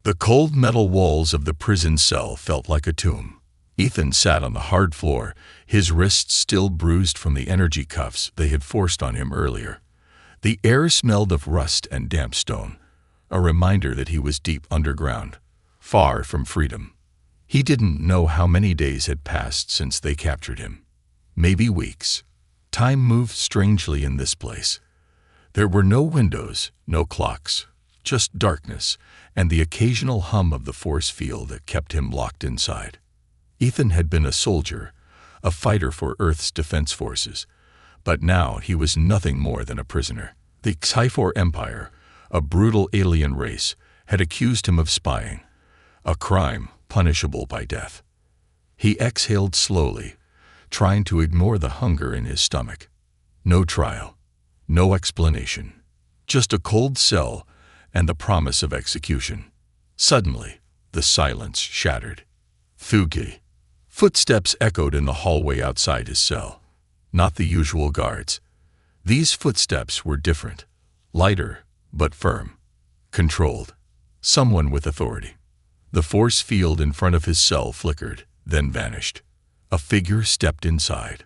The cold metal walls of the prison cell felt like a tomb. Ethan sat on the hard floor, his wrists still bruised from the energy cuffs they had forced on him earlier. The air smelled of rust and damp stone, a reminder that he was deep underground, far from freedom. He didn't know how many days had passed since they captured him. Maybe weeks. Time moved strangely in this place. There were no windows, no clocks, just darkness and the occasional hum of the force field that kept him locked inside. Ethan had been a soldier, a fighter for Earth's defense forces, but now he was nothing more than a prisoner. The Sci-Fi Empire, a brutal alien race, had accused him of spying, a crime punishable by death. He exhaled slowly, trying to ignore the hunger in his stomach. No trial, no explanation, just a cold cell and the promise of execution. Suddenly, the silence shattered. Thugi. Footsteps echoed in the hallway outside his cell. Not the usual guards. These footsteps were different, lighter but firm, controlled. Someone with authority. The force field in front of his cell flickered, then vanished. A figure stepped inside.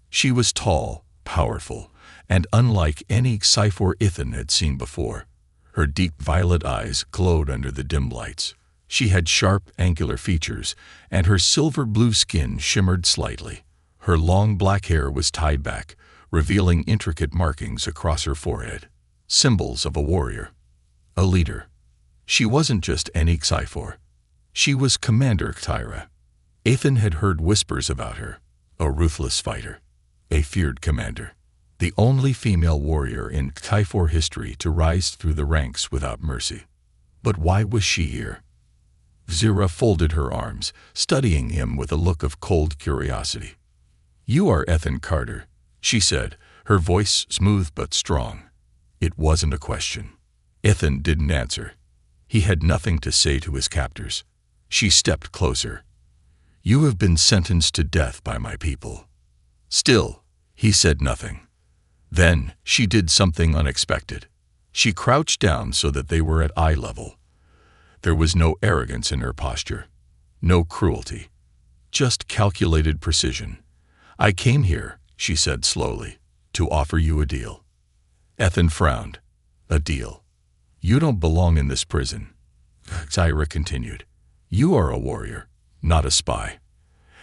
She was tall, powerful, and unlike any Sci-Fi Ethan had seen before. Her deep violet eyes glowed under the dim lights. She had sharp, angular features, and her silver-blue skin shimmered slightly. Her long black hair was tied back, revealing intricate markings across her forehead, symbols of a warrior, a leader. She wasn't just any Sci-Fi. She was Commander Tyra. Ethan had heard whispers about her, a ruthless fighter, a feared commander, the only female warrior in Sci-Fi history to rise through the ranks without mercy. But why was she here? Zira folded her arms, studying him with a look of cold curiosity. "You are Ethan Carter," she said, her voice smooth but strong. It wasn't a question. Ethan didn't answer. He had nothing to say to his captors. She stepped closer. "You have been sentenced to death by my people." Still, he said nothing. Then she did something unexpected. She crouched down so that they were at eye level. There was no arrogance in her posture, no cruelty, just calculated precision. "I came here," she said slowly, "to offer you a deal." Ethan frowned. "A deal? You don't belong in this prison." Zyra continued. "You are a warrior, not a spy.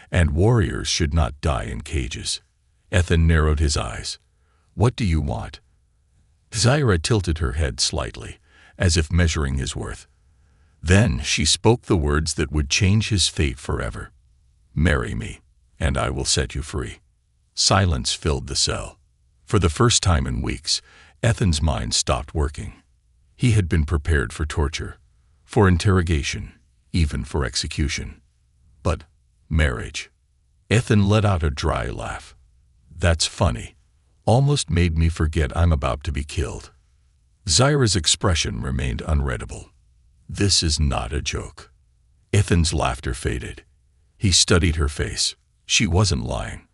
And warriors should not die in cages." Ethan narrowed his eyes. "What do you want?" Zyra tilted her head slightly, as if measuring his worth. Then she spoke the words that would change his fate forever. "Marry me, and I will set you free." Silence filled the cell. For the first time in weeks, Ethan's mind stopped working. He had been prepared for torture, for interrogation, even for execution. But marriage. Ethan let out a dry laugh. "That's funny. Almost made me forget I'm about to be killed." Zyra's expression remained unreadable. "This is not a joke." Ethan's laughter faded. He studied her face. She wasn't lying.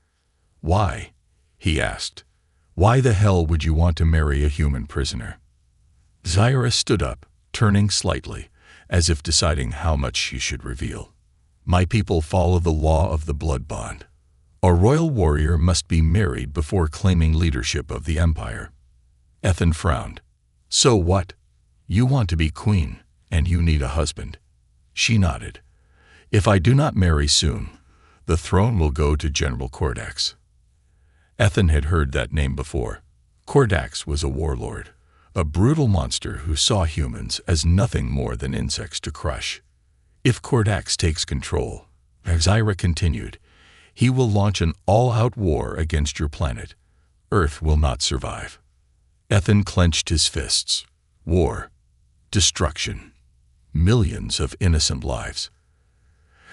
"Why?" he asked. "Why the hell would you want to marry a human prisoner?" Zyra stood up, turning slightly, as if deciding how much she should reveal. "My people follow the law of the blood bond. A royal warrior must be married before claiming leadership of the empire." Ethan frowned. "So what? You want to be queen, and you need a husband." She nodded. "If I do not marry soon, the throne will go to General Kordax." Ethan had heard that name before. Kordax was a warlord, a brutal monster who saw humans as nothing more than insects to crush. "If Kordax takes control," Zyra continued, "he will launch an all-out war against your planet. Earth will not survive." Ethan clenched his fists. War. Destruction. Millions of innocent lives.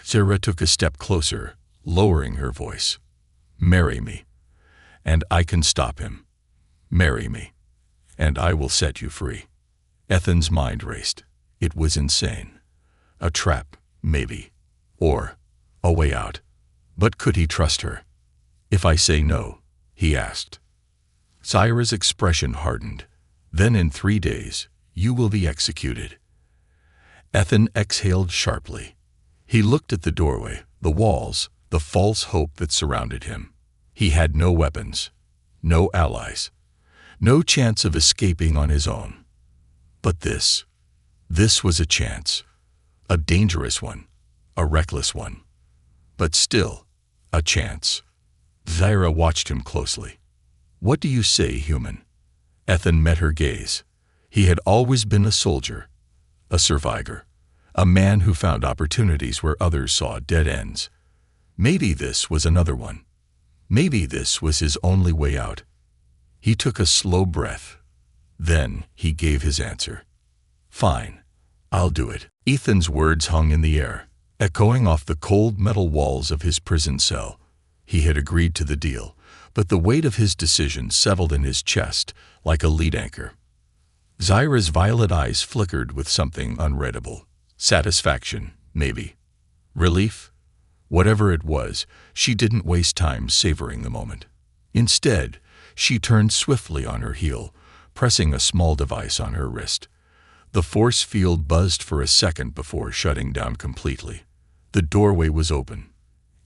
Zyra took a step closer, lowering her voice. "Marry me, and I can stop him. Marry me, and I will set you free." Ethan's mind raced. It was insane. A trap, maybe, or a way out. But could he trust her? "If I say no," he asked. Zyra's expression hardened. "Then in 3 days, you will be executed." Ethan exhaled sharply. He looked at the doorway, the walls, the false hope that surrounded him. He had no weapons, no allies, no chance of escaping on his own. But this was a chance. A dangerous one, a reckless one. But still, a chance. Zyra watched him closely. "What do you say, human?" Ethan met her gaze. He had always been a soldier, a survivor, a man who found opportunities where others saw dead ends. Maybe this was another one. Maybe this was his only way out. He took a slow breath. Then he gave his answer. "Fine, I'll do it." Ethan's words hung in the air, echoing off the cold metal walls of his prison cell. He had agreed to the deal, but the weight of his decision settled in his chest like a lead anchor. Zyra's violet eyes flickered with something unreadable. Satisfaction, maybe. Relief? Whatever it was, she didn't waste time savoring the moment. Instead, she turned swiftly on her heel, pressing a small device on her wrist. The force field buzzed for a second before shutting down completely. The doorway was open.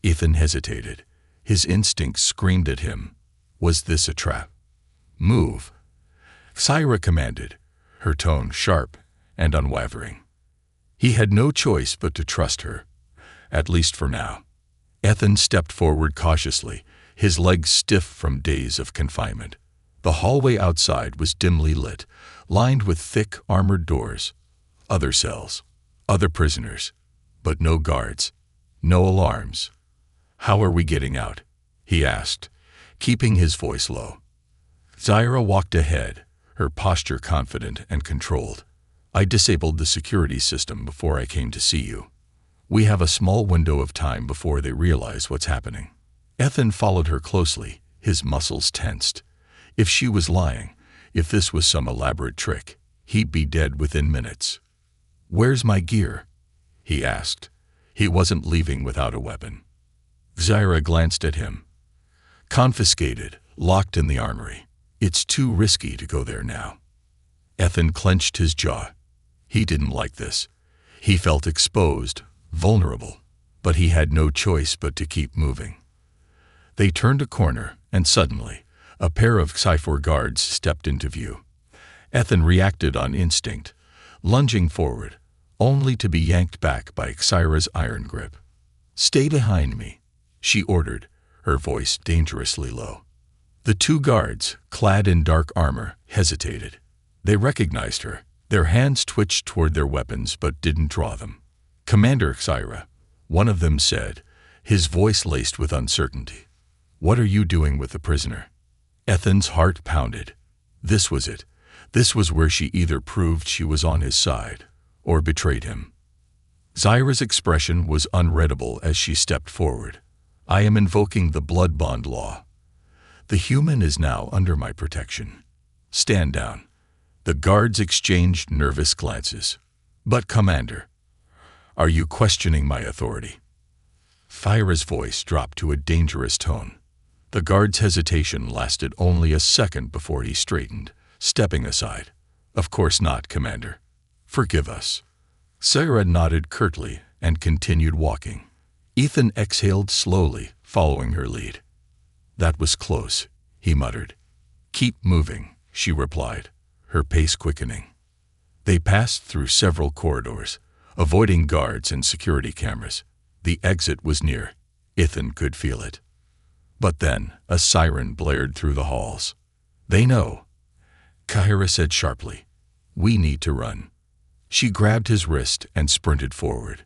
Ethan hesitated. His instincts screamed at him. Was this a trap? "Move," Zyra commanded, her tone sharp and unwavering. He had no choice but to trust her, at least for now. Ethan stepped forward cautiously, his legs stiff from days of confinement. The hallway outside was dimly lit, lined with thick, armored doors. Other cells, other prisoners, but no guards, no alarms. "How are we getting out?" he asked, keeping his voice low. Zyra walked ahead, her posture confident and controlled. "I disabled the security system before I came to see you. We have a small window of time before they realize what's happening." Ethan followed her closely, his muscles tensed. If she was lying, if this was some elaborate trick, he'd be dead within minutes. "Where's my gear?" he asked. He wasn't leaving without a weapon. Zyra glanced at him. "Confiscated, locked in the armory. It's too risky to go there now." Ethan clenched his jaw. He didn't like this. He felt exposed, vulnerable, but he had no choice but to keep moving. They turned a corner, and suddenly, a pair of Sci-Fi guards stepped into view. Ethan reacted on instinct, lunging forward, only to be yanked back by Zyra's iron grip. "Stay behind me," she ordered, her voice dangerously low. The two guards, clad in dark armor, hesitated. They recognized her. Their hands twitched toward their weapons but didn't draw them. "Commander Zyra," one of them said, his voice laced with uncertainty. "What are you doing with the prisoner?" Ethan's heart pounded. This was it. This was where she either proved she was on his side or betrayed him. Zyra's expression was unreadable as she stepped forward. "I am invoking the blood bond law. The human is now under my protection. Stand down." The guards exchanged nervous glances. "But, Commander, are you questioning my authority?" Zyra's voice dropped to a dangerous tone. The guard's hesitation lasted only a second before he straightened, stepping aside. "Of course not, Commander. Forgive us." Zyra nodded curtly and continued walking. Ethan exhaled slowly, following her lead. "That was close," he muttered. "Keep moving," she replied, her pace quickening. They passed through several corridors, avoiding guards and security cameras. The exit was near. Ethan could feel it. But then a siren blared through the halls. "They know," Zyra said sharply. "We need to run." She grabbed his wrist and sprinted forward.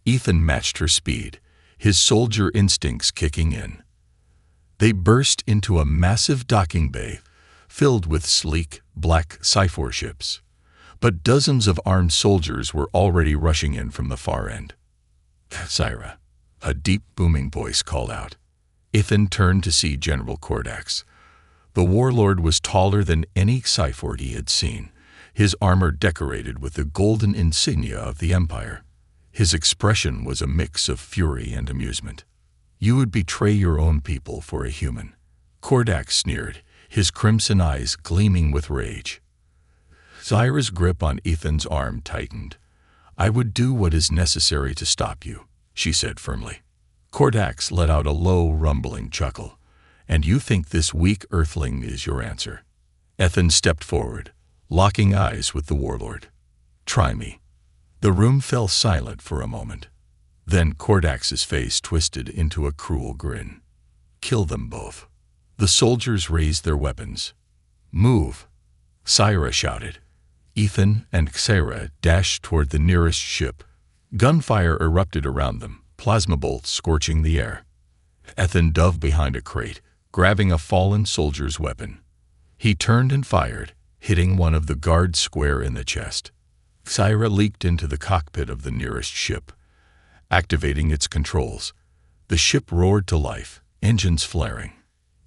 Ethan matched her speed, his soldier instincts kicking in. They burst into a massive docking bay filled with sleek, black Sci-Fi ships. But dozens of armed soldiers were already rushing in from the far end. "Zyra," a deep booming voice called out. Ethan turned to see General Kordax. The warlord was taller than any Sci-Fi he had seen, his armor decorated with the golden insignia of the Empire. His expression was a mix of fury and amusement. "You would betray your own people for a human," Kordax sneered, his crimson eyes gleaming with rage. Zyra's grip on Ethan's arm tightened. I would do what is necessary to stop you, she said firmly. Kordax let out a low, rumbling chuckle. And you think this weak earthling is your answer? Ethan stepped forward, locking eyes with the warlord. Try me. The room fell silent for a moment. Then Kordax's face twisted into a cruel grin. Kill them both. The soldiers raised their weapons. Move! Syra shouted. Ethan and Xera dashed toward the nearest ship. Gunfire erupted around them, plasma bolts scorching the air. Ethan dove behind a crate, grabbing a fallen soldier's weapon. He turned and fired, hitting one of the guards square in the chest. Xera leaped into the cockpit of the nearest ship, activating its controls. The ship roared to life, engines flaring.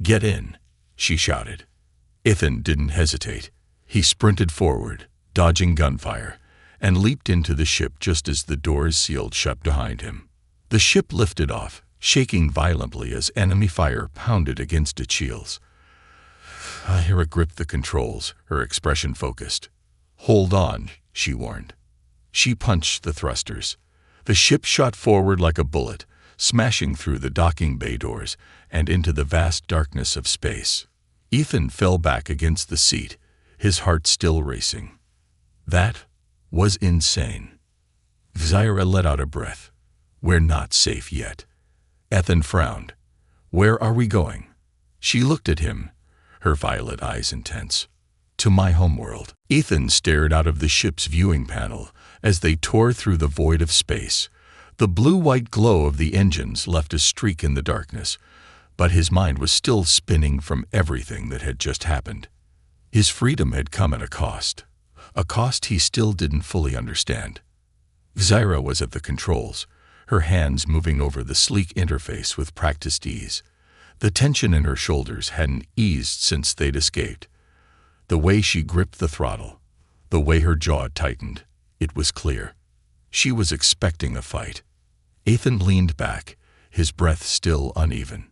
Get in, she shouted. Ethan didn't hesitate. He sprinted forward, dodging gunfire, and leaped into the ship just as the doors sealed shut behind him. The ship lifted off, shaking violently as enemy fire pounded against its shields. Hera gripped the controls, her expression focused. Hold on, she warned. She punched the thrusters. The ship shot forward like a bullet, smashing through the docking bay doors and into the vast darkness of space. Ethan fell back against the seat, his heart still racing. That was insane. Xera let out a breath. We're not safe yet. Ethan frowned. Where are we going? She looked at him, her violet eyes intense. To my homeworld. Ethan stared out of the ship's viewing panel as they tore through the void of space. The blue-white glow of the engines left a streak in the darkness, but his mind was still spinning from everything that had just happened. His freedom had come at a cost he still didn't fully understand. Xera was at the controls, her hands moving over the sleek interface with practiced ease. The tension in her shoulders hadn't eased since they'd escaped. The way she gripped the throttle, the way her jaw tightened, it was clear. She was expecting a fight. Ethan leaned back, his breath still uneven.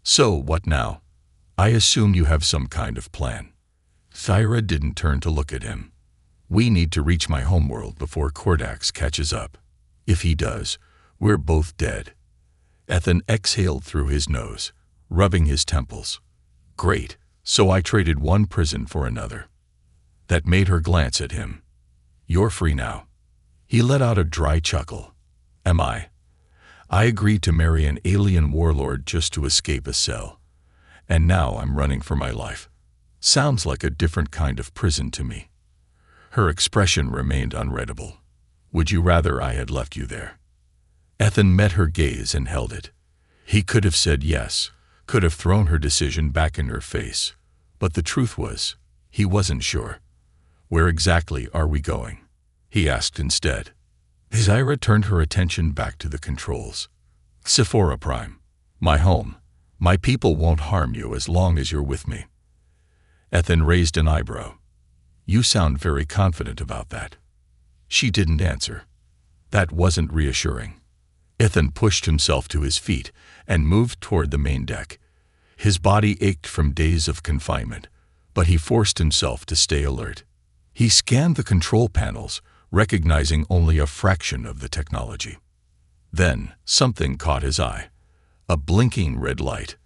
So, what now? I assume you have some kind of plan. Xera didn't turn to look at him. We need to reach my homeworld before Kordax catches up. If he does, we're both dead. Ethan exhaled through his nose, rubbing his temples. Great, so I traded one prison for another. That made her glance at him. You're free now. He let out a dry chuckle. Am I? I agreed to marry an alien warlord just to escape a cell. And now I'm running for my life. Sounds like a different kind of prison to me. Her expression remained unreadable. Would you rather I had left you there? Ethan met her gaze and held it. He could have said yes, could have thrown her decision back in her face. But the truth was, he wasn't sure. Where exactly are we going? He asked instead. Xera turned her attention back to the controls. Sephora Prime. My home. My people won't harm you as long as you're with me. Ethan raised an eyebrow. You sound very confident about that. She didn't answer. That wasn't reassuring. Ethan pushed himself to his feet and moved toward the main deck. His body ached from days of confinement, but he forced himself to stay alert. He scanned the control panels, recognizing only a fraction of the technology. Then something caught his eye. A blinking red light.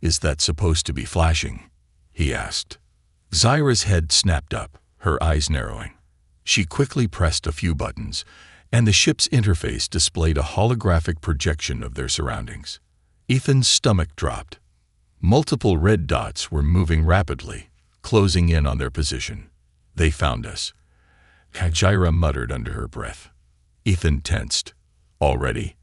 Is that supposed to be flashing? He asked. Xera's head snapped up, her eyes narrowing. She quickly pressed a few buttons, and the ship's interface displayed a holographic projection of their surroundings. Ethan's stomach dropped. Multiple red dots were moving rapidly, closing in on their position. They found us. Xera muttered under her breath. Ethan tensed. Already?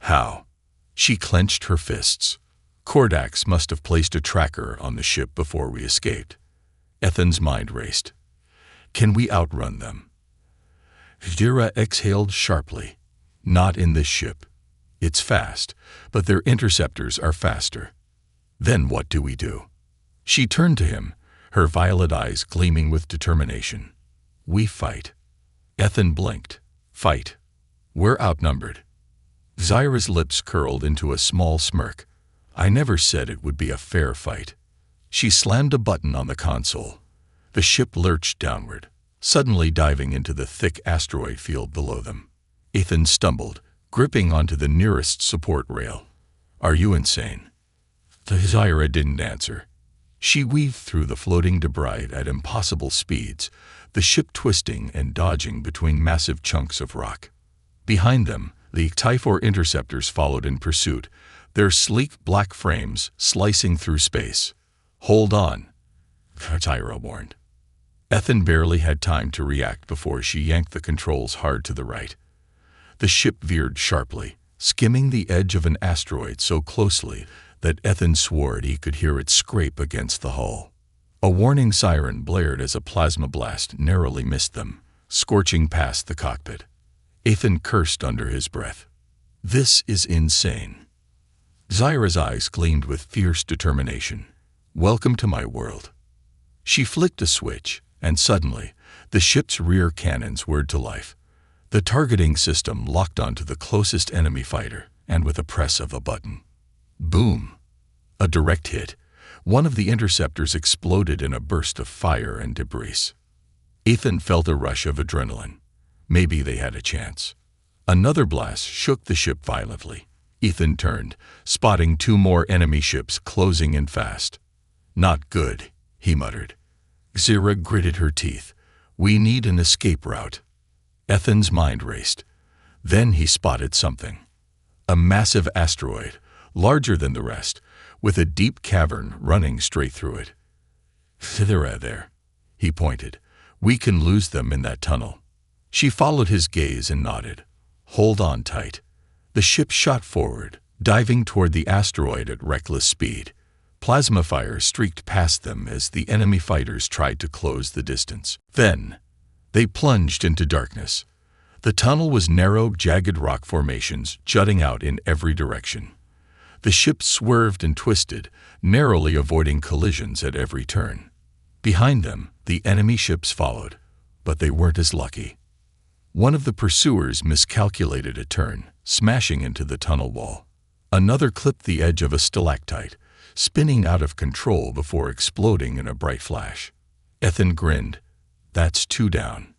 How? She clenched her fists. Kordax must have placed a tracker on the ship before we escaped. Ethan's mind raced. Can we outrun them? Xera exhaled sharply. Not in this ship. It's fast, but their interceptors are faster. Then what do we do? She turned to him, her violet eyes gleaming with determination. We fight. Ethan blinked. Fight. We're outnumbered. Xera's lips curled into a small smirk. I never said it would be a fair fight. She slammed a button on the console. The ship lurched downward, suddenly diving into the thick asteroid field below them. Ethan stumbled, gripping onto the nearest support rail. "Are you insane?" Zaira didn't answer. She weaved through the floating debris at impossible speeds, the ship twisting and dodging between massive chunks of rock. Behind them, the Typhor interceptors followed in pursuit, their sleek black frames slicing through space. "Hold on," Zaira warned. Ethan barely had time to react before she yanked the controls hard to the right. The ship veered sharply, skimming the edge of an asteroid so closely that Ethan swore he could hear it scrape against the hull. A warning siren blared as a plasma blast narrowly missed them, scorching past the cockpit. Ethan cursed under his breath. "This is insane." Zaira's eyes gleamed with fierce determination. "Welcome to my world." She flicked a switch, and suddenly, the ship's rear cannons whirred to life. The targeting system locked onto the closest enemy fighter, and with a press of a button. Boom! A direct hit. One of the interceptors exploded in a burst of fire and debris. Ethan felt a rush of adrenaline. Maybe they had a chance. Another blast shook the ship violently. Ethan turned, spotting 2 more enemy ships closing in fast. "Not good," he muttered. Zaira gritted her teeth. "We need an escape route." Ethan's mind raced. Then he spotted something. A massive asteroid, larger than the rest, with a deep cavern running straight through it. "They're there," he pointed. "We can lose them in that tunnel." She followed his gaze and nodded. "Hold on tight." The ship shot forward, diving toward the asteroid at reckless speed. Plasma fire streaked past them as the enemy fighters tried to close the distance. Then, they plunged into darkness. The tunnel was narrow, jagged rock formations jutting out in every direction. The ship swerved and twisted, narrowly avoiding collisions at every turn. Behind them, the enemy ships followed, but they weren't as lucky. One of the pursuers miscalculated a turn, smashing into the tunnel wall. Another clipped the edge of a stalactite, spinning out of control before exploding in a bright flash. Ethan grinned. "That's 2 down."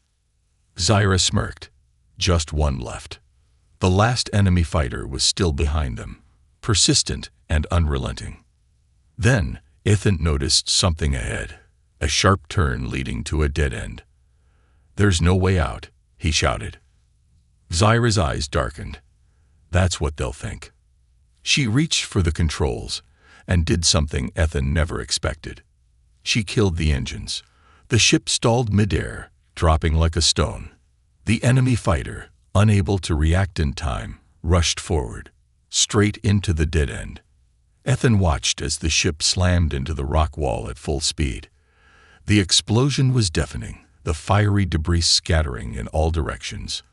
Zaira smirked. "Just 1 left." The last enemy fighter was still behind them, persistent and unrelenting. Then, Ethan noticed something ahead, a sharp turn leading to a dead end. "There's no way out," he shouted. Zaira's eyes darkened. "That's what they'll think." She reached for the controls and did something Ethan never expected. She killed the engines. The ship stalled midair, dropping like a stone. The enemy fighter, unable to react in time, rushed forward, straight into the dead end. Ethan watched as the ship slammed into the rock wall at full speed. The explosion was deafening, the fiery debris scattering in all directions.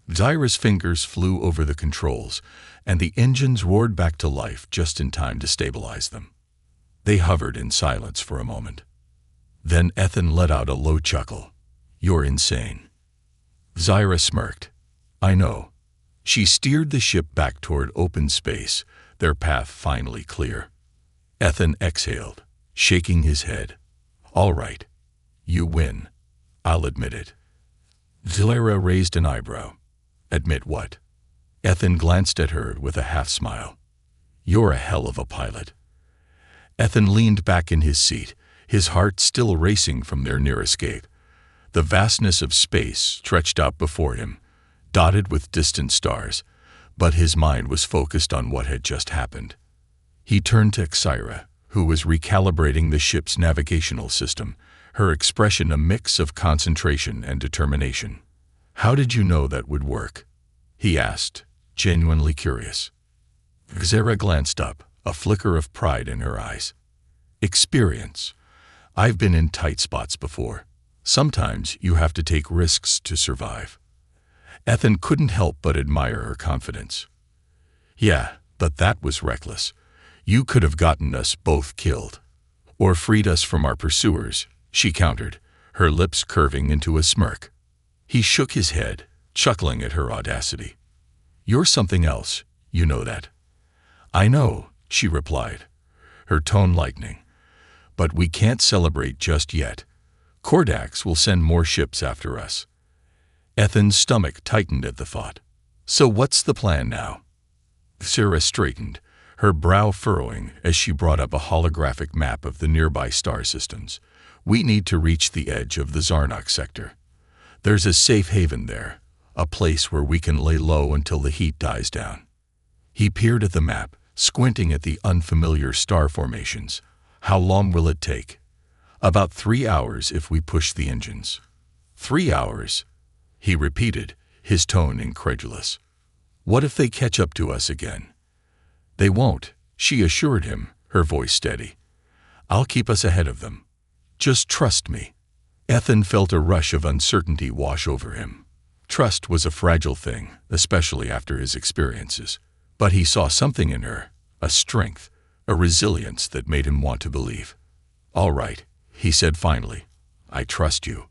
Zaira's fingers flew over the controls, and the engines roared back to life just in time to stabilize them. They hovered in silence for a moment. Then Ethan let out a low chuckle. "You're insane." Zaira smirked. "I know." She steered the ship back toward open space, their path finally clear. Ethan exhaled, shaking his head. "All right. You win. I'll admit it." Zaira raised an eyebrow. "Admit what?" Ethan glanced at her with a half-smile. "You're a hell of a pilot." Ethan leaned back in his seat, his heart still racing from their near escape. The vastness of space stretched out before him, dotted with distant stars, but his mind was focused on what had just happened. He turned to Zaira, who was recalibrating the ship's navigational system, her expression a mix of concentration and determination. "How did you know that would work?" he asked, genuinely curious. Zaira glanced up, a flicker of pride in her eyes. "Experience. I've been in tight spots before. Sometimes you have to take risks to survive." Ethan couldn't help but admire her confidence. "Yeah, but that was reckless. You could have gotten us both killed. Or freed us from our pursuers," she countered, her lips curving into a smirk. He shook his head, chuckling at her audacity. "You're something else, you know that." "I know," she replied, her tone lightening. "But we can't celebrate just yet. Kordax will send more ships after us. Ethan's stomach tightened at the thought. So what's the plan now? Sarah straightened, her brow furrowing as she brought up a holographic map of the nearby star systems. We need to reach the edge of the Zarnok sector. There's a safe haven there, a place where we can lay low until the heat dies down. He peered at the map, squinting at the unfamiliar star formations. How long will it take? About 3 hours if we push the engines. 3 hours? He repeated, his tone incredulous. What if they catch up to us again? They won't, she assured him, her voice steady. I'll keep us ahead of them. Just trust me. Ethan felt a rush of uncertainty wash over him. Trust was a fragile thing, especially after his experiences. But he saw something in her, a strength, a resilience that made him want to believe. All right, he said finally. I trust you.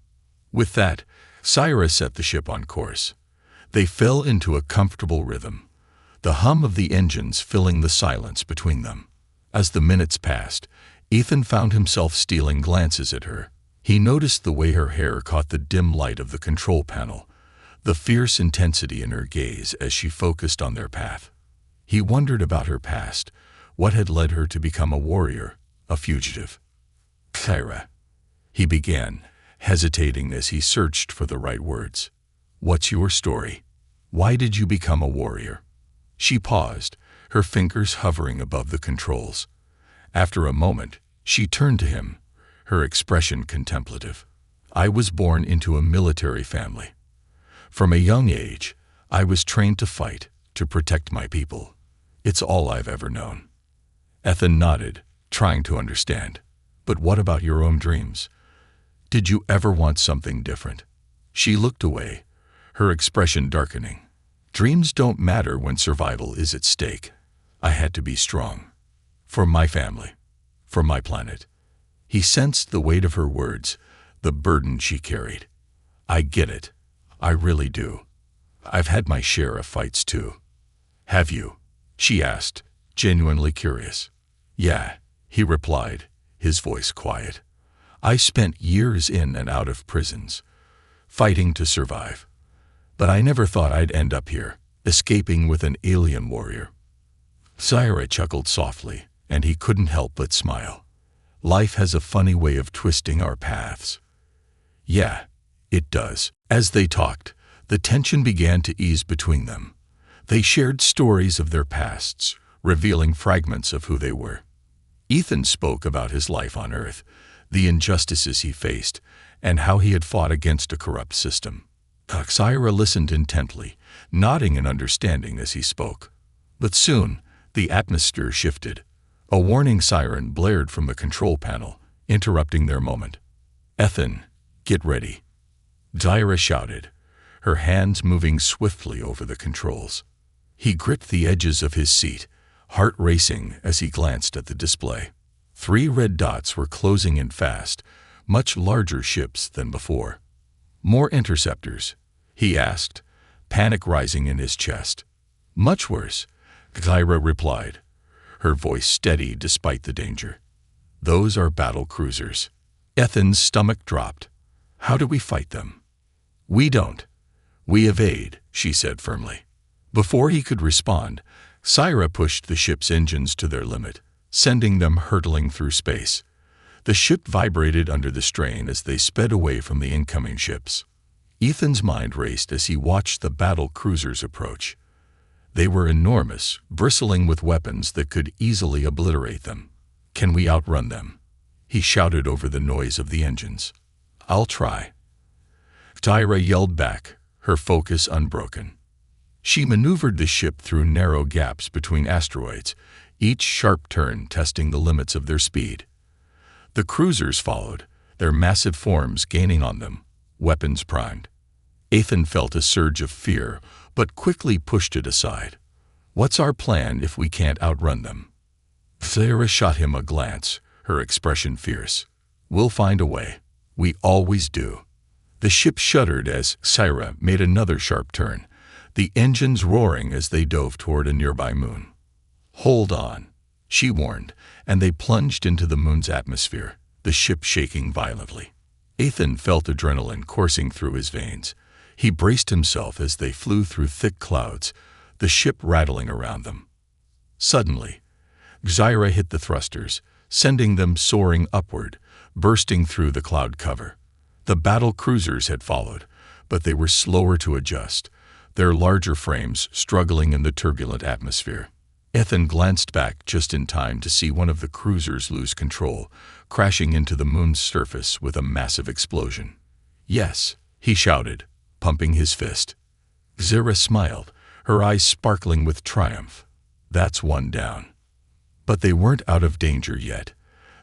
With that, Cyrus set the ship on course. They fell into a comfortable rhythm, the hum of the engines filling the silence between them. As the minutes passed, Ethan found himself stealing glances at her. He noticed the way her hair caught the dim light of the control panel, the fierce intensity in her gaze as she focused on their path. He wondered about her past, what had led her to become a warrior, a fugitive. Kyra, he began, hesitating as he searched for the right words. What's your story? Why did you become a warrior? She paused, her fingers hovering above the controls. After a moment, she turned to him, her expression contemplative. I was born into a military family. From a young age, I was trained to fight, to protect my people. It's all I've ever known. Ethan nodded, trying to understand. But what about your own dreams? Did you ever want something different? She looked away, her expression darkening. Dreams don't matter when survival is at stake. I had to be strong. For my family. For my planet. He sensed the weight of her words, the burden she carried. I get it. I really do. I've had my share of fights too. Have you? She asked, genuinely curious. Yeah, he replied, his voice quiet. I spent years in and out of prisons, fighting to survive. But I never thought I'd end up here, escaping with an alien warrior. Syra chuckled softly, and he couldn't help but smile. Life has a funny way of twisting our paths. Yeah, it does. As they talked, the tension began to ease between them. They shared stories of their pasts, revealing fragments of who they were. Ethan spoke about his life on Earth, the injustices he faced, and how he had fought against a corrupt system. Syra listened intently, nodding in understanding as he spoke. But soon, the atmosphere shifted. A warning siren blared from the control panel, interrupting their moment. Ethan, get ready. Syra shouted, her hands moving swiftly over the controls. He gripped the edges of his seat, heart racing as he glanced at the display. 3 red dots were closing in fast, much larger ships than before. More interceptors, he asked, panic rising in his chest. Much worse, Syra replied, her voice steady despite the danger. Those are battle cruisers. Ethan's stomach dropped. How do we fight them? We don't. We evade, she said firmly. Before he could respond, Syra pushed the ship's engines to their limit, sending them hurtling through space. The ship vibrated under the strain as they sped away from the incoming ships. Ethan's mind raced as he watched the battle cruisers approach. They were enormous, bristling with weapons that could easily obliterate them. Can we outrun them? He shouted over the noise of the engines. I'll try. Syra yelled back, her focus unbroken. She maneuvered the ship through narrow gaps between asteroids, each sharp turn testing the limits of their speed. The cruisers followed, their massive forms gaining on them, weapons primed. Ethan felt a surge of fear, but quickly pushed it aside. What's our plan if we can't outrun them? Syra shot him a glance, her expression fierce. We'll find a way. We always do. The ship shuddered as Syra made another sharp turn, the engines roaring as they dove toward a nearby moon. Hold on, she warned, and they plunged into the moon's atmosphere, the ship shaking violently. Ethan felt adrenaline coursing through his veins. He braced himself as they flew through thick clouds, the ship rattling around them. Suddenly, Xyra hit the thrusters, sending them soaring upward, bursting through the cloud cover. The battle cruisers had followed, but they were slower to adjust, their larger frames struggling in the turbulent atmosphere. Ethan glanced back just in time to see one of the cruisers lose control, crashing into the moon's surface with a massive explosion. "Yes," he shouted, pumping his fist. Xyra smiled, her eyes sparkling with triumph. "That's one down." But they weren't out of danger yet.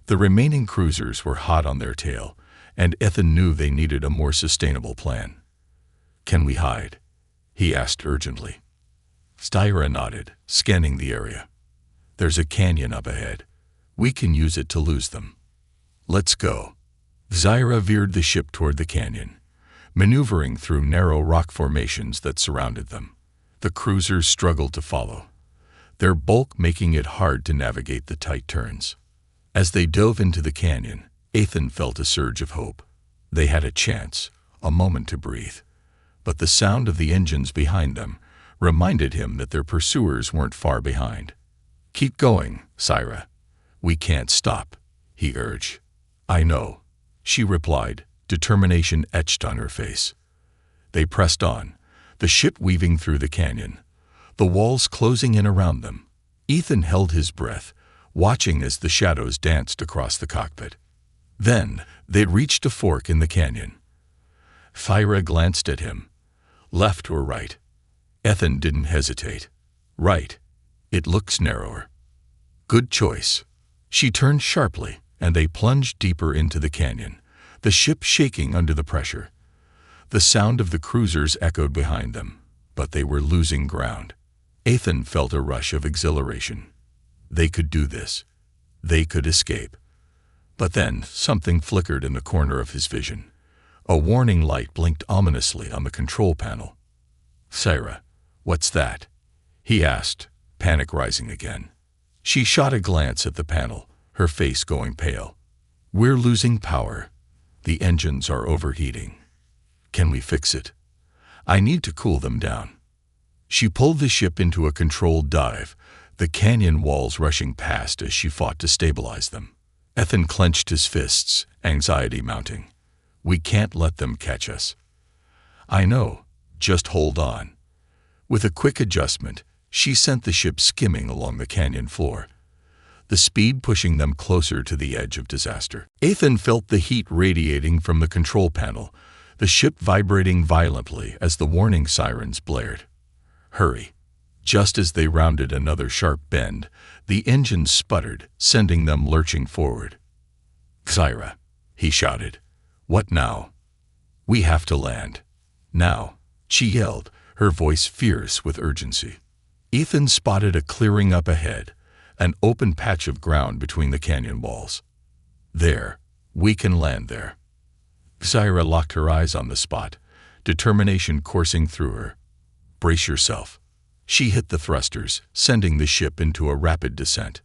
The remaining cruisers were hot on their tail, and Ethan knew they needed a more sustainable plan. "Can we hide?" he asked urgently. Xyra nodded, scanning the area. "There's a canyon up ahead. We can use it to lose them." "Let's go." Xyra veered the ship toward the canyon, maneuvering through narrow rock formations that surrounded them. The cruisers struggled to follow, their bulk making it hard to navigate the tight turns. As they dove into the canyon, Ethan felt a surge of hope. They had a chance, a moment to breathe. But the sound of the engines behind them reminded him that their pursuers weren't far behind. "Keep going, Xyra. We can't stop," he urged. "I know," she replied, determination etched on her face. They pressed on, the ship weaving through the canyon, the walls closing in around them. Ethan held his breath, watching as the shadows danced across the cockpit. Then they reached a fork in the canyon. Xyra glanced at him. Left or right? Ethan didn't hesitate. "Right. It looks narrower." "Good choice." She turned sharply, and they plunged deeper into the canyon, the ship shaking under the pressure. The sound of the cruisers echoed behind them, but they were losing ground. Ethan felt a rush of exhilaration. They could do this. They could escape. But then something flickered in the corner of his vision. A warning light blinked ominously on the control panel. "Xyra, what's that?" he asked, panic rising again. She shot a glance at the panel, her face going pale. "We're losing power. The engines are overheating." "Can we fix it?" "I need to cool them down." She pulled the ship into a controlled dive, the canyon walls rushing past as she fought to stabilize them. Ethan clenched his fists, anxiety mounting. "We can't let them catch us." "I know. Just hold on." With a quick adjustment, she sent the ship skimming along the canyon floor, the speed pushing them closer to the edge of disaster. Ethan felt the heat radiating from the control panel, the ship vibrating violently as the warning sirens blared. "Hurry." Just as they rounded another sharp bend, the engine sputtered, sending them lurching forward. "Xyra," he shouted. "What now?" "We have to land. Now," she yelled, her voice fierce with urgency. Ethan spotted a clearing up ahead, an open patch of ground between the canyon walls. "There, we can land there." Xyra locked her eyes on the spot, determination coursing through her. "Brace yourself." She hit the thrusters, sending the ship into a rapid descent.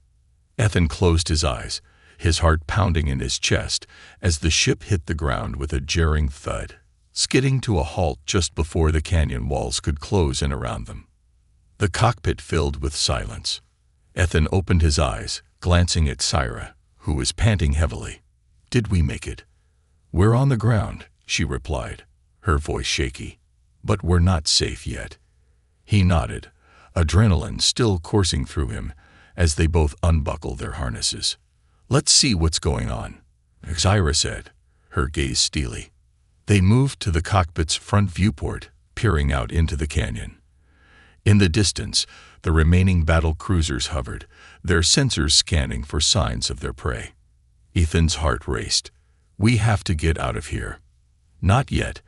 Ethan closed his eyes, his heart pounding in his chest as the ship hit the ground with a jarring thud, skidding to a halt just before the canyon walls could close in around them. The cockpit filled with silence. Ethan opened his eyes, glancing at Xyra, who was panting heavily. "Did we make it?" "We're on the ground," she replied, her voice shaky. "But we're not safe yet." He nodded, adrenaline still coursing through him as they both unbuckled their harnesses. "Let's see what's going on," Xyra said, her gaze steely. They moved to the cockpit's front viewport, peering out into the canyon. In the distance, the remaining battle cruisers hovered, their sensors scanning for signs of their prey. Ethan's heart raced. "We have to get out of here." "Not yet,"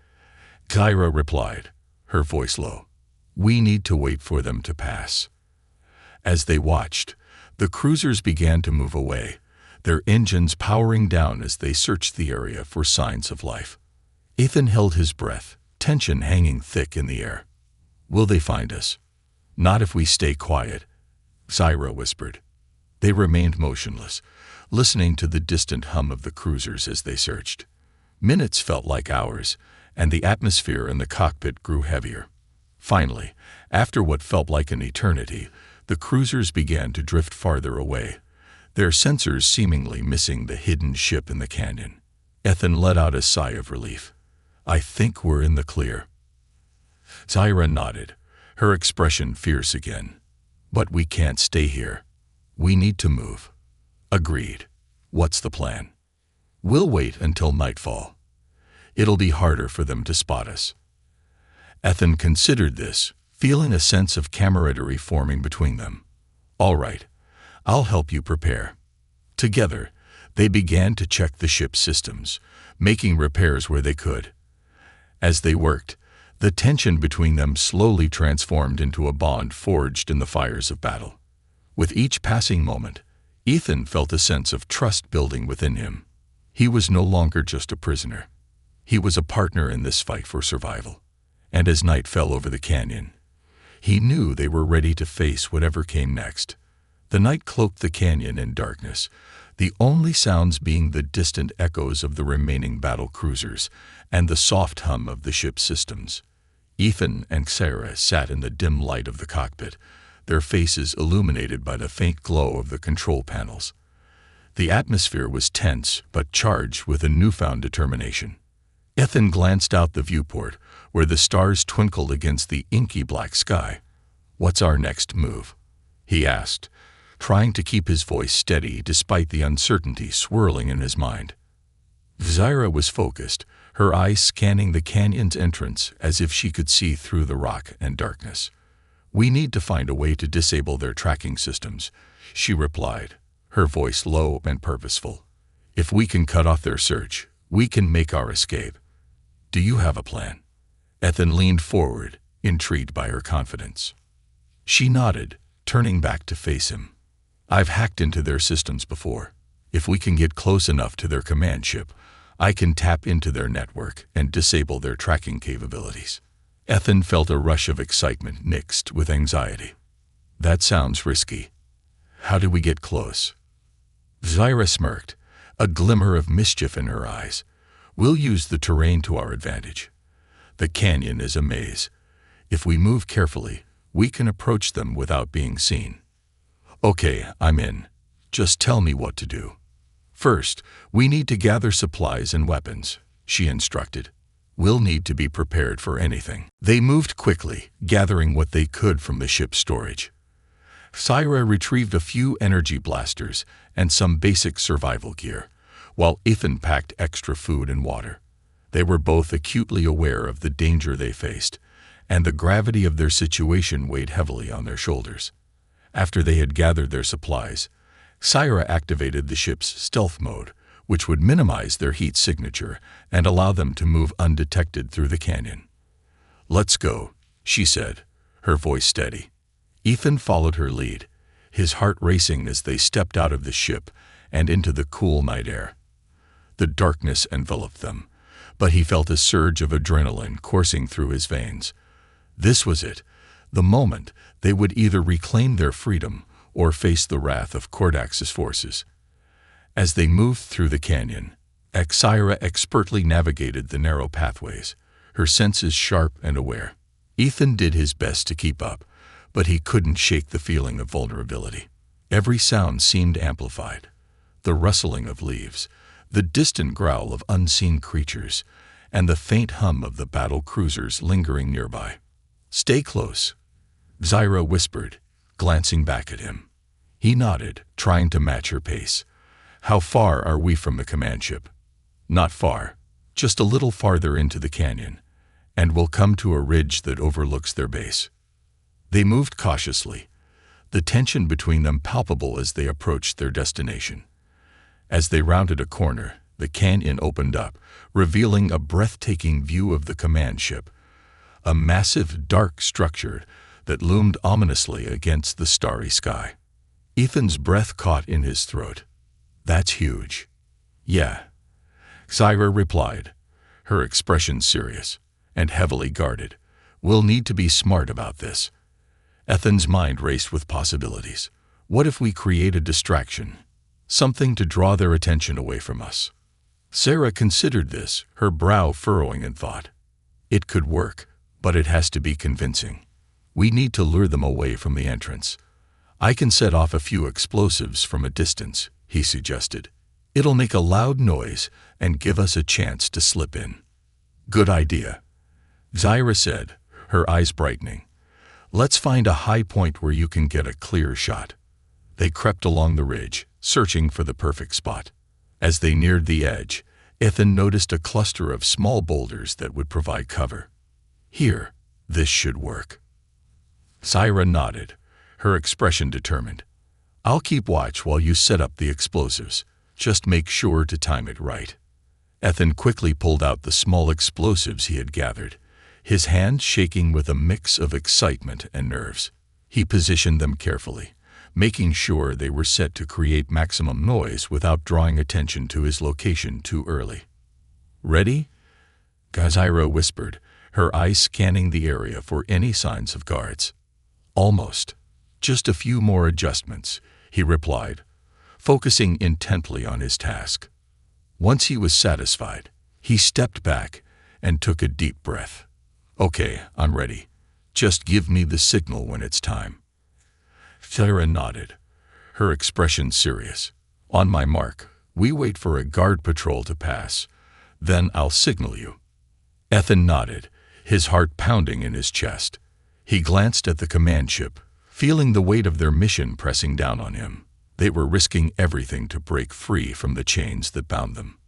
Xyra replied, her voice low. "We need to wait for them to pass." As they watched, the cruisers began to move away, their engines powering down as they searched the area for signs of life. Ethan held his breath, tension hanging thick in the air. "Will they find us?" "Not if we stay quiet," Xyra whispered. They remained motionless, listening to the distant hum of the cruisers as they searched. Minutes felt like hours, and the atmosphere in the cockpit grew heavier. Finally, after what felt like an eternity, the cruisers began to drift farther away, their sensors seemingly missing the hidden ship in the canyon. Ethan let out a sigh of relief. "I think we're in the clear." Zaira nodded, her expression fierce again. "But we can't stay here. We need to move." "Agreed. What's the plan?" "We'll wait until nightfall. It'll be harder for them to spot us." Ethan considered this, feeling a sense of camaraderie forming between them. "All right, I'll help you prepare." Together, they began to check the ship's systems, making repairs where they could. As they worked, the tension between them slowly transformed into a bond forged in the fires of battle. With each passing moment, Ethan felt a sense of trust building within him. He was no longer just a prisoner. He was a partner in this fight for survival. And as night fell over the canyon, he knew they were ready to face whatever came next. The night cloaked the canyon in darkness, the only sounds being the distant echoes of the remaining battle cruisers and the soft hum of the ship's systems. Ethan and Sarah sat in the dim light of the cockpit, their faces illuminated by the faint glow of the control panels. The atmosphere was tense but charged with a newfound determination. Ethan glanced out the viewport, where the stars twinkled against the inky black sky. "What's our next move?" he asked, trying to keep his voice steady despite the uncertainty swirling in his mind. Zaira was focused, her eyes scanning the canyon's entrance as if she could see through the rock and darkness. "We need to find a way to disable their tracking systems," she replied, her voice low and purposeful. "If we can cut off their search, we can make our escape. Do you have a plan?" Ethan leaned forward, intrigued by her confidence. She nodded, turning back to face him. "I've hacked into their systems before. If we can get close enough to their command ship, I can tap into their network and disable their tracking capabilities." Ethan felt a rush of excitement mixed with anxiety. "That sounds risky. How do we get close?" Zaira smirked, a glimmer of mischief in her eyes. "We'll use the terrain to our advantage. The canyon is a maze. If we move carefully, we can approach them without being seen." "Okay, I'm in. Just tell me what to do." "First, we need to gather supplies and weapons," she instructed. "We'll need to be prepared for anything." They moved quickly, gathering what they could from the ship's storage. Zaira retrieved a few energy blasters and some basic survival gear, while Ethan packed extra food and water. They were both acutely aware of the danger they faced, and the gravity of their situation weighed heavily on their shoulders. After they had gathered their supplies, Zaira activated the ship's stealth mode, which would minimize their heat signature and allow them to move undetected through the canyon. "Let's go," she said, her voice steady. Ethan followed her lead, his heart racing as they stepped out of the ship and into the cool night air. The darkness enveloped them, but he felt a surge of adrenaline coursing through his veins. This was it, the moment they would either reclaim their freedom or face the wrath of Kordax's forces. As they moved through the canyon, Zaira expertly navigated the narrow pathways, her senses sharp and aware. Ethan did his best to keep up, but he couldn't shake the feeling of vulnerability. Every sound seemed amplified. The rustling of leaves, the distant growl of unseen creatures, and the faint hum of the battle cruisers lingering nearby. "Stay close," Zaira whispered, glancing back at him. He nodded, trying to match her pace. "How far are we from the command ship?" "Not far, just a little farther into the canyon, and we'll come to a ridge that overlooks their base." They moved cautiously, the tension between them palpable as they approached their destination. As they rounded a corner, the canyon opened up, revealing a breathtaking view of the command ship, a massive, dark structure that loomed ominously against the starry sky. Ethan's breath caught in his throat. "That's huge." "Yeah," Zaira replied, her expression serious and heavily guarded. "We'll need to be smart about this." Ethan's mind raced with possibilities. What if we create a distraction? Something to draw their attention away from us? Sarah considered this, her brow furrowing in thought. It could work, but it has to be convincing. We need to lure them away from the entrance. I can set off a few explosives from a distance, he suggested. It'll make a loud noise and give us a chance to slip in. Good idea, Zyra said, her eyes brightening. Let's find a high point where you can get a clear shot. They crept along the ridge, searching for the perfect spot. As they neared the edge, Ethan noticed a cluster of small boulders that would provide cover. Here, this should work. Zyra nodded, her expression determined. I'll keep watch while you set up the explosives. Just make sure to time it right. Ethan quickly pulled out the small explosives he had gathered, his hand shaking with a mix of excitement and nerves. He positioned them carefully, making sure they were set to create maximum noise without drawing attention to his location too early. Ready? Zyra whispered, her eyes scanning the area for any signs of guards. Almost. Just a few more adjustments, he replied, focusing intently on his task. Once he was satisfied, he stepped back and took a deep breath. Okay, I'm ready. Just give me the signal when it's time. Zyra nodded, her expression serious. On my mark, we wait for a guard patrol to pass. Then I'll signal you. Ethan nodded, his heart pounding in his chest. He glanced at the command ship, feeling the weight of their mission pressing down on him. They were risking everything to break free from the chains that bound them.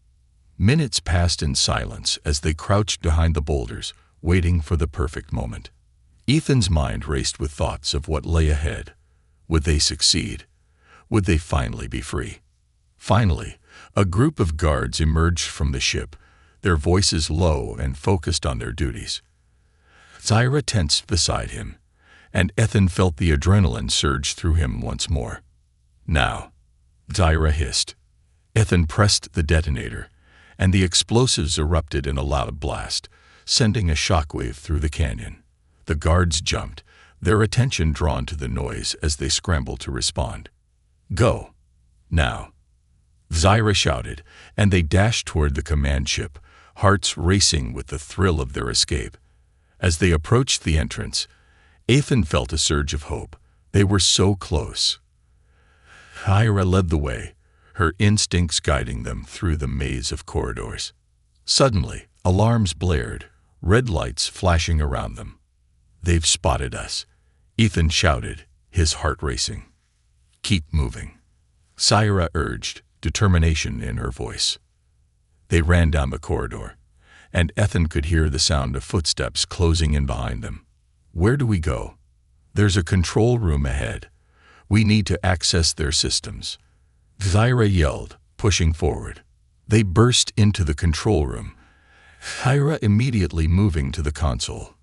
Minutes passed in silence as they crouched behind the boulders, waiting for the perfect moment. Ethan's mind raced with thoughts of what lay ahead. Would they succeed? Would they finally be free? Finally, a group of guards emerged from the ship, their voices low and focused on their duties. Zyra tensed beside him, and Ethan felt the adrenaline surge through him once more. Now, Zyra hissed. Ethan pressed the detonator, and the explosives erupted in a loud blast, sending a shockwave through the canyon. The guards jumped, their attention drawn to the noise as they scrambled to respond. Go! Now! Zyra shouted, and they dashed toward the command ship, hearts racing with the thrill of their escape. As they approached the entrance, Ethan felt a surge of hope. They were so close. Zyra led the way, her instincts guiding them through the maze of corridors. Suddenly, alarms blared, red lights flashing around them. They've spotted us, Ethan shouted, his heart racing. Keep moving, Zyra urged, determination in her voice. They ran down the corridor, and Ethan could hear the sound of footsteps closing in behind them. Where do we go? There's a control room ahead. We need to access their systems, Zyra yelled, pushing forward. They burst into the control room, Zyra immediately moving to the console.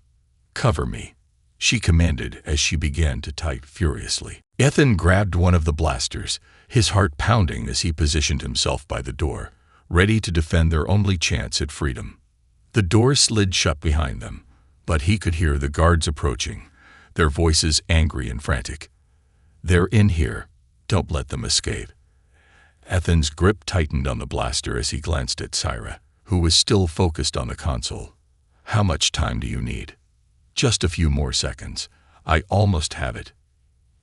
Cover me, she commanded as she began to type furiously. Ethan grabbed one of the blasters, his heart pounding as he positioned himself by the door, ready to defend their only chance at freedom. The door slid shut behind them, but he could hear the guards approaching, their voices angry and frantic. They're in here. Don't let them escape. Ethan's grip tightened on the blaster as he glanced at Zyra, who was still focused on the console. How much time do you need? Just a few more seconds. I almost have it.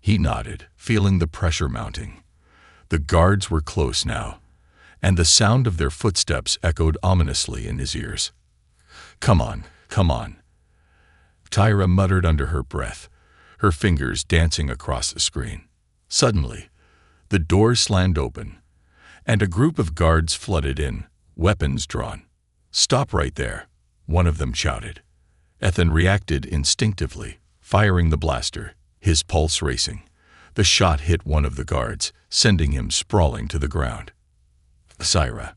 He nodded, feeling the pressure mounting. The guards were close now, and the sound of their footsteps echoed ominously in his ears. Come on, come on, Zyra muttered under her breath, her fingers dancing across the screen. Suddenly, the door slammed open, and a group of guards flooded in, weapons drawn. Stop right there, one of them shouted. Ethan reacted instinctively, firing the blaster, his pulse racing. The shot hit one of the guards, sending him sprawling to the ground. Zyra,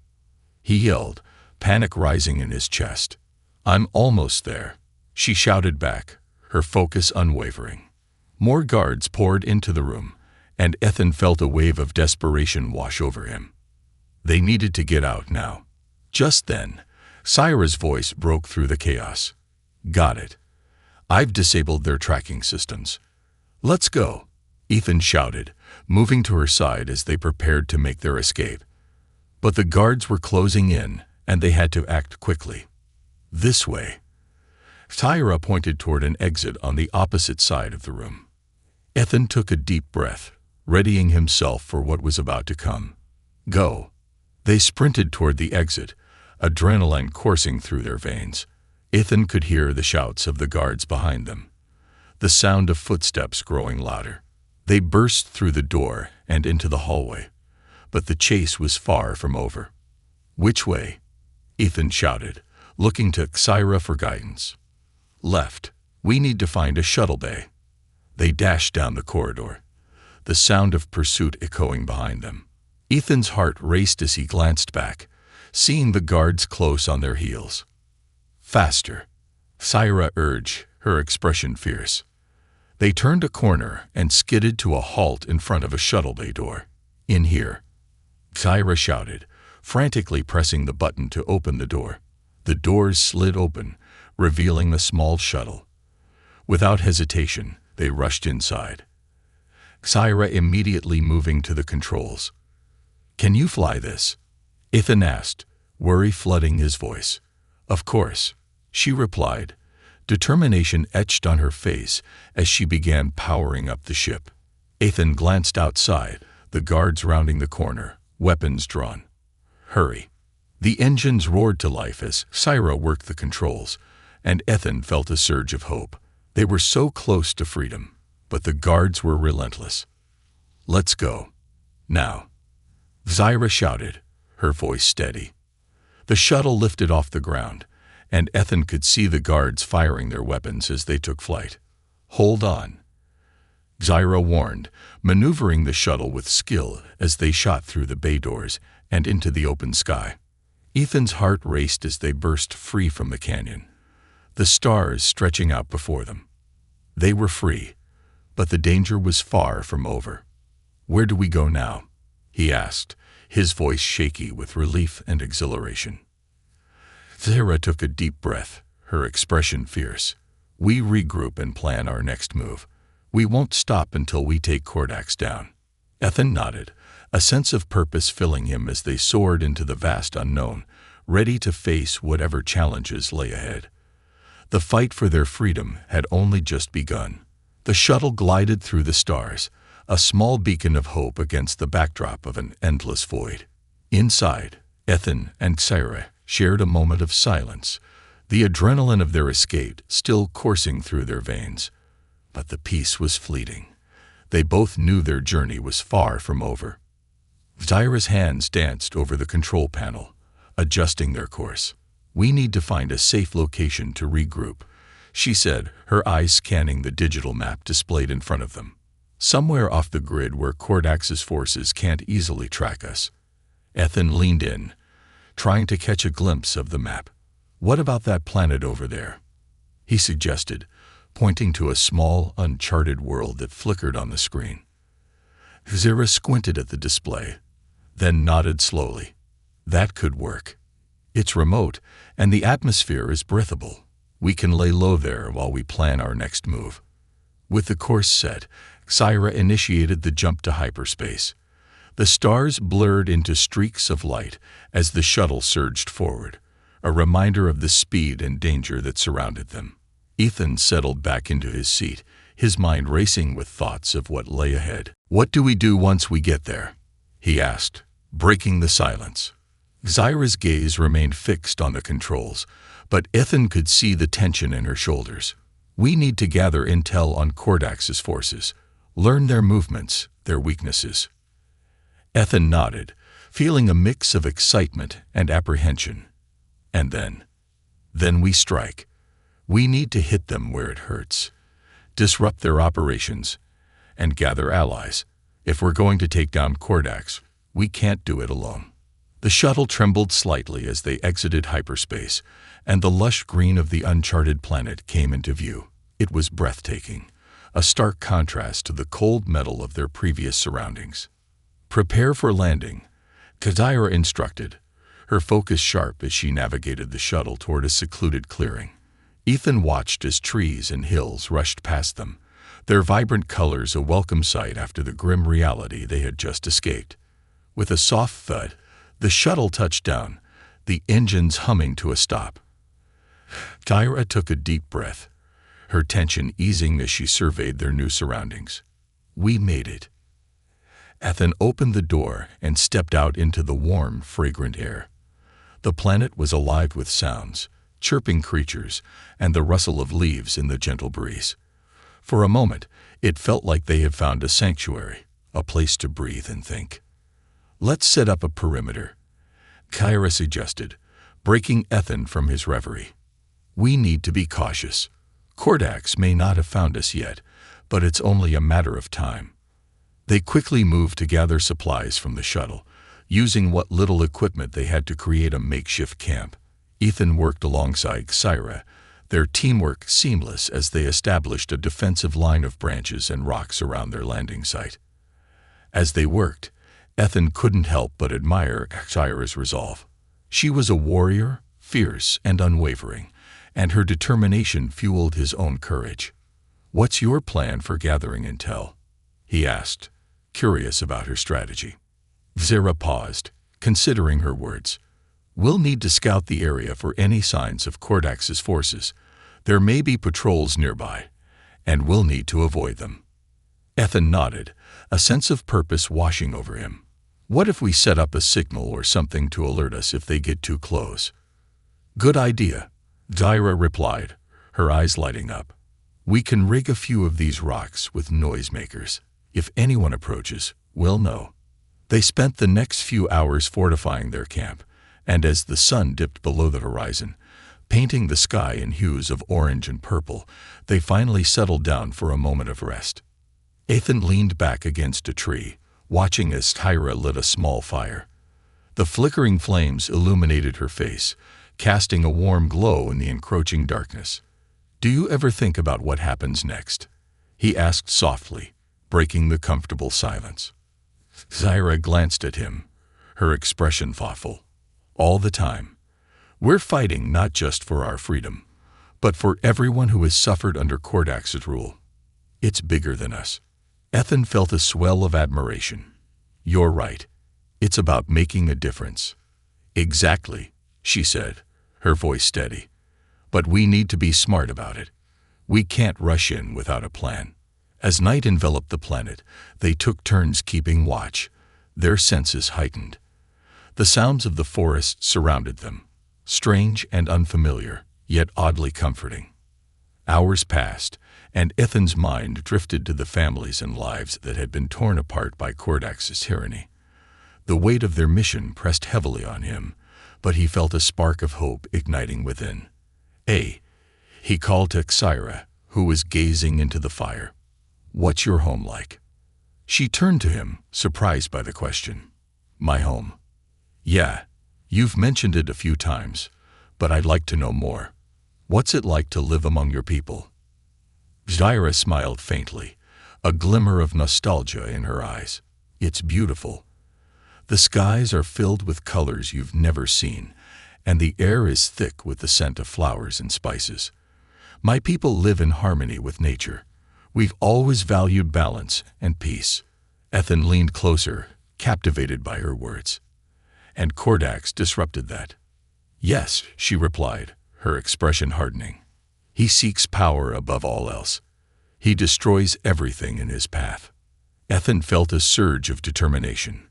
he yelled, panic rising in his chest. I'm almost there, she shouted back, her focus unwavering. More guards poured into the room, and Ethan felt a wave of desperation wash over him. They needed to get out now. Just then, Zyra's voice broke through the chaos. Got it. I've disabled their tracking systems. Let's go, Ethan shouted, moving to her side as they prepared to make their escape. But the guards were closing in, and they had to act quickly. This way. Tyra pointed toward an exit on the opposite side of the room. Ethan took a deep breath, readying himself for what was about to come. Go. They sprinted toward the exit, adrenaline coursing through their veins. Ethan could hear the shouts of the guards behind them, the sound of footsteps growing louder. They burst through the door and into the hallway, but the chase was far from over. Which way? Ethan shouted, looking to Tyra for guidance. Left. We need to find a shuttle bay. They dashed down the corridor, the sound of pursuit echoing behind them. Ethan's heart raced as he glanced back, seeing the guards close on their heels. Faster, Tyra urged, her expression fierce. They turned a corner and skidded to a halt in front of a shuttle bay door. In here, Tyra shouted, frantically pressing the button to open the door. The doors slid open, revealing the small shuttle. Without hesitation, they rushed inside. Tyra immediately moving to the controls. Can you fly this? Ethan asked, worry flooding his voice. Of course, she replied, determination etched on her face as she began powering up the ship. Ethan glanced outside, the guards rounding the corner, weapons drawn. Hurry. The engines roared to life as Tyra worked the controls, and Ethan felt a surge of hope. They were so close to freedom, but the guards were relentless. Let's go. Now. Tyra shouted, her voice steady. The shuttle lifted off the ground, and Ethan could see the guards firing their weapons as they took flight. Hold on. Tyra warned, maneuvering the shuttle with skill as they shot through the bay doors and into the open sky. Ethan's heart raced as they burst free from the canyon, the stars stretching out before them. They were free, but the danger was far from over. Where do we go now? He asked, his voice shaky with relief and exhilaration. Tyra took a deep breath, her expression fierce. We regroup and plan our next move. We won't stop until we take Kordax down. Ethan nodded, a sense of purpose filling him as they soared into the vast unknown, ready to face whatever challenges lay ahead. The fight for their freedom had only just begun. The shuttle glided through the stars, a small beacon of hope against the backdrop of an endless void. Inside, Ethan and Tyra shared a moment of silence, the adrenaline of their escape still coursing through their veins. But the peace was fleeting. They both knew their journey was far from over. Tyra's hands danced over the control panel, adjusting their course. We need to find a safe location to regroup, she said, her eyes scanning the digital map displayed in front of them. Somewhere off the grid where Kordax's forces can't easily track us. Ethan leaned in, trying to catch a glimpse of the map. What about that planet over there? He suggested, pointing to a small, uncharted world that flickered on the screen. Tyra squinted at the display, then nodded slowly. That could work. It's remote, and the atmosphere is breathable. We can lay low there while we plan our next move. With the course set, Tyra initiated the jump to hyperspace. The stars blurred into streaks of light as the shuttle surged forward, a reminder of the speed and danger that surrounded them. Ethan settled back into his seat, his mind racing with thoughts of what lay ahead. What do we do once we get there? He asked, breaking the silence. Tyra's gaze remained fixed on the controls, but Ethan could see the tension in her shoulders. We need to gather intel on Kordax's forces, learn their movements, their weaknesses. Ethan nodded, feeling a mix of excitement and apprehension. And then we strike. We need to hit them where it hurts, disrupt their operations, and gather allies. If we're going to take down Kordax, we can't do it alone. The shuttle trembled slightly as they exited hyperspace, and the lush green of the uncharted planet came into view. It was breathtaking, a stark contrast to the cold metal of their previous surroundings. Prepare for landing, Tyra instructed, her focus sharp as she navigated the shuttle toward a secluded clearing. Ethan watched as trees and hills rushed past them, their vibrant colors a welcome sight after the grim reality they had just escaped. With a soft thud, The shuttle touched down, the engines humming to a stop. Kyra took a deep breath, her tension easing as she surveyed their new surroundings. We made it. Ethan opened the door and stepped out into the warm, fragrant air. The planet was alive with sounds, chirping creatures, and the rustle of leaves in the gentle breeze. For a moment, it felt like they had found a sanctuary, a place to breathe and think. Let's set up a perimeter, Kyra suggested, breaking Ethan from his reverie. We need to be cautious. Kordax may not have found us yet, but it's only a matter of time. They quickly moved to gather supplies from the shuttle, using what little equipment they had to create a makeshift camp. Ethan worked alongside Kyra, their teamwork seamless as they established a defensive line of branches and rocks around their landing site. As they worked, Ethan couldn't help but admire Kyra's resolve. She was a warrior, fierce and unwavering, and her determination fueled his own courage. "What's your plan for gathering intel?" he asked, curious about her strategy. Zara paused, considering her words. "We'll need to scout the area for any signs of Kordax's forces. There may be patrols nearby, and we'll need to avoid them." Ethan nodded, a sense of purpose washing over him. "What if we set up a signal or something to alert us if they get too close?" "Good idea," Zara replied, her eyes lighting up. "We can rig a few of these rocks with noisemakers. If anyone approaches, we'll know." They spent the next few hours fortifying their camp, and as the sun dipped below the horizon, painting the sky in hues of orange and purple, they finally settled down for a moment of rest. Ethan leaned back against a tree, watching as Kyra lit a small fire. The flickering flames illuminated her face, casting a warm glow in the encroaching darkness. "Do you ever think about what happens next?" he asked softly, breaking the comfortable silence. Kyra glanced at him, her expression thoughtful. "All the time. We're fighting not just for our freedom, but for everyone who has suffered under Kordax's rule. It's bigger than us." Ethan felt a swell of admiration. "You're right. It's about making a difference." "Exactly," she said, her voice steady. "But we need to be smart about it. We can't rush in without a plan." As night enveloped the planet, they took turns keeping watch, their senses heightened. The sounds of the forest surrounded them, strange and unfamiliar, yet oddly comforting. Hours passed, and Ethan's mind drifted to the families and lives that had been torn apart by Kordax's tyranny. The weight of their mission pressed heavily on him, but he felt a spark of hope igniting within. He called to Kyra, who was gazing into the fire. "What's your home like?" She turned to him, surprised by the question. "My home? Yeah, you've mentioned it a few times, but I'd like to know more. What's it like to live among your people?" Kyra smiled faintly, a glimmer of nostalgia in her eyes. "It's beautiful. The skies are filled with colors you've never seen, and the air is thick with the scent of flowers and spices. My people live in harmony with nature. We've always valued balance and peace." Ethan leaned closer, captivated by her words. "And Kordax disrupted that." "Yes," she replied, her expression hardening. "He seeks power above all else. He destroys everything in his path." Ethan felt a surge of determination.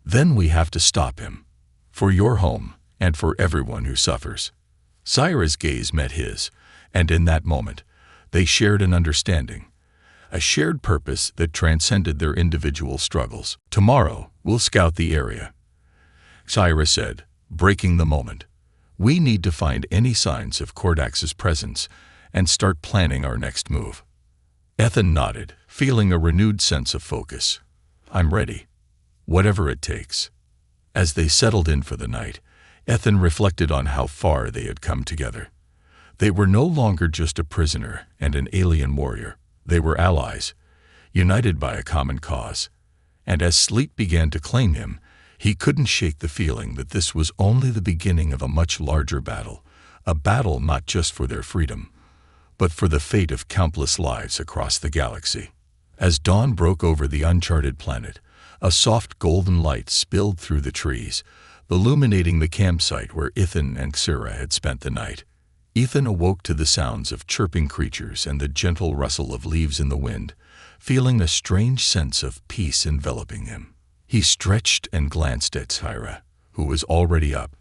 "Then we have to stop him. For your home, and for everyone who suffers." Kyra's gaze met his, and in that moment, they shared an understanding, a shared purpose that transcended their individual struggles. "Tomorrow, we'll scout the area," Kyra said, breaking the moment. "We need to find any signs of Kordax's presence and start planning our next move." Ethan nodded, feeling a renewed sense of focus. "I'm ready. Whatever it takes." As they settled in for the night, Ethan reflected on how far they had come together. They were no longer just a prisoner and an alien warrior. They were allies, united by a common cause. And as sleep began to claim him, he couldn't shake the feeling that this was only the beginning of a much larger battle, a battle not just for their freedom, but for the fate of countless lives across the galaxy. As dawn broke over the uncharted planet, a soft golden light spilled through the trees, illuminating the campsite where Ethan and Sarah had spent the night. Ethan awoke to the sounds of chirping creatures and the gentle rustle of leaves in the wind, feeling a strange sense of peace enveloping him. He stretched and glanced at Sarah, who was already up,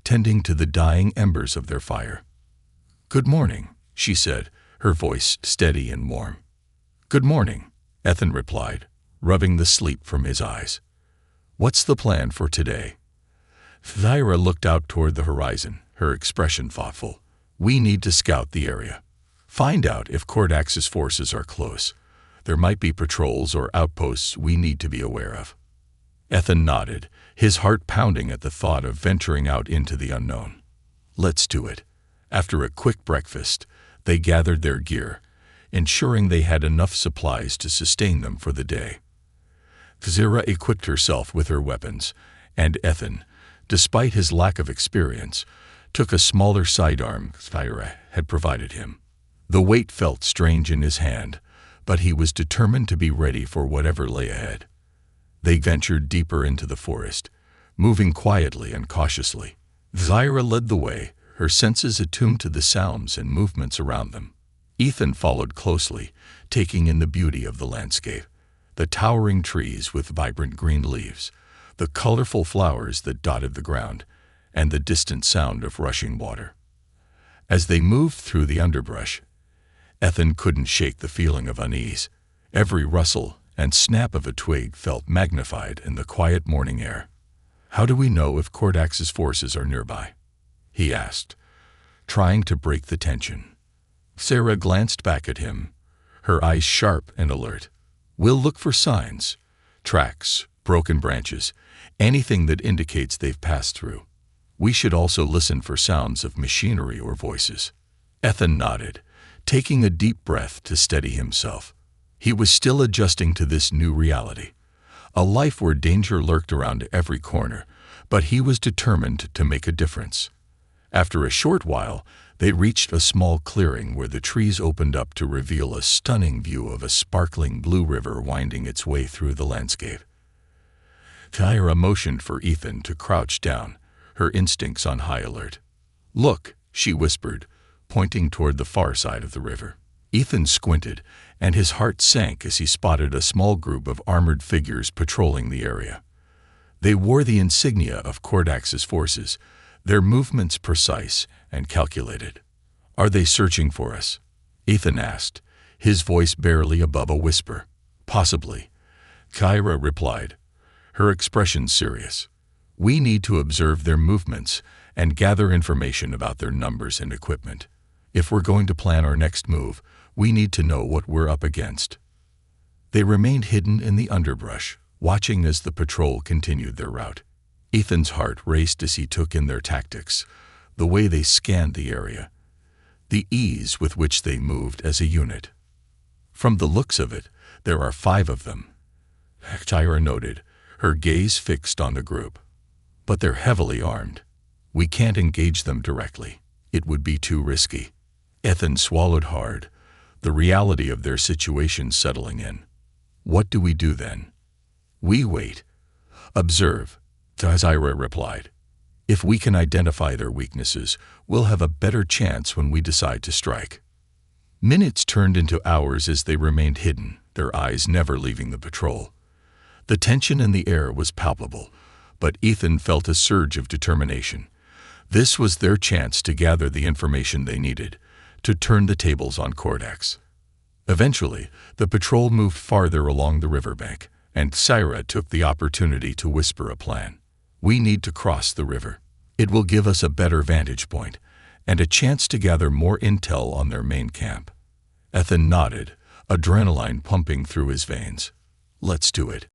tending to the dying embers of their fire. "Good morning," she said, her voice steady and warm. "Good morning," Ethan replied, rubbing the sleep from his eyes. "What's the plan for today?" Sarah looked out toward the horizon, her expression thoughtful. "We need to scout the area. Find out if Kordax's forces are close. There might be patrols or outposts we need to be aware of." Ethan nodded, his heart pounding at the thought of venturing out into the unknown. "Let's do it." After a quick breakfast, they gathered their gear, ensuring they had enough supplies to sustain them for the day. Sarah equipped herself with her weapons, and Ethan, despite his lack of experience, took a smaller sidearm Sarah had provided him. The weight felt strange in his hand, but he was determined to be ready for whatever lay ahead. They ventured deeper into the forest, moving quietly and cautiously. Sarah led the way, her senses attuned to the sounds and movements around them. Ethan followed closely, taking in the beauty of the landscape, the towering trees with vibrant green leaves, the colorful flowers that dotted the ground, and the distant sound of rushing water. As they moved through the underbrush, Ethan couldn't shake the feeling of unease. Every rustle and snap of a twig felt magnified in the quiet morning air. "How do we know if Kordax's forces are nearby?" he asked, trying to break the tension. Sarah glanced back at him, her eyes sharp and alert. "We'll look for signs, tracks, broken branches, anything that indicates they've passed through. We should also listen for sounds of machinery or voices." Ethan nodded, taking a deep breath to steady himself. He was still adjusting to this new reality, a life where danger lurked around every corner, but he was determined to make a difference. After a short while, they reached a small clearing where the trees opened up to reveal a stunning view of a sparkling blue river winding its way through the landscape. Sarah motioned for Ethan to crouch down, her instincts on high alert. "Look," she whispered, pointing toward the far side of the river. Ethan squinted, and his heart sank as he spotted a small group of armored figures patrolling the area. They wore the insignia of Kordax's forces, their movements precise and calculated. "Are they searching for us?" Ethan asked, his voice barely above a whisper. "Possibly," Kyra replied, her expression serious. "We need to observe their movements and gather information about their numbers and equipment. If we're going to plan our next move, we need to know what we're up against." They remained hidden in the underbrush, watching as the patrol continued their route. Ethan's heart raced as he took in their tactics, the way they scanned the area, the ease with which they moved as a unit. "From the looks of it, there are 5 of them," Kyra noted, her gaze fixed on the group. "But they're heavily armed. We can't engage them directly. It would be too risky." Ethan swallowed hard, the reality of their situation settling in. "What do we do then?" "We wait. Observe," Kyra replied. "If we can identify their weaknesses, we'll have a better chance when we decide to strike." Minutes turned into hours as they remained hidden, their eyes never leaving the patrol. The tension in the air was palpable, but Ethan felt a surge of determination. This was their chance to gather the information they needed, to turn the tables on Kordax. Eventually, the patrol moved farther along the riverbank, and Sarah took the opportunity to whisper a plan. "We need to cross the river. It will give us a better vantage point, and a chance to gather more intel on their main camp." Ethan nodded, adrenaline pumping through his veins. "Let's do it."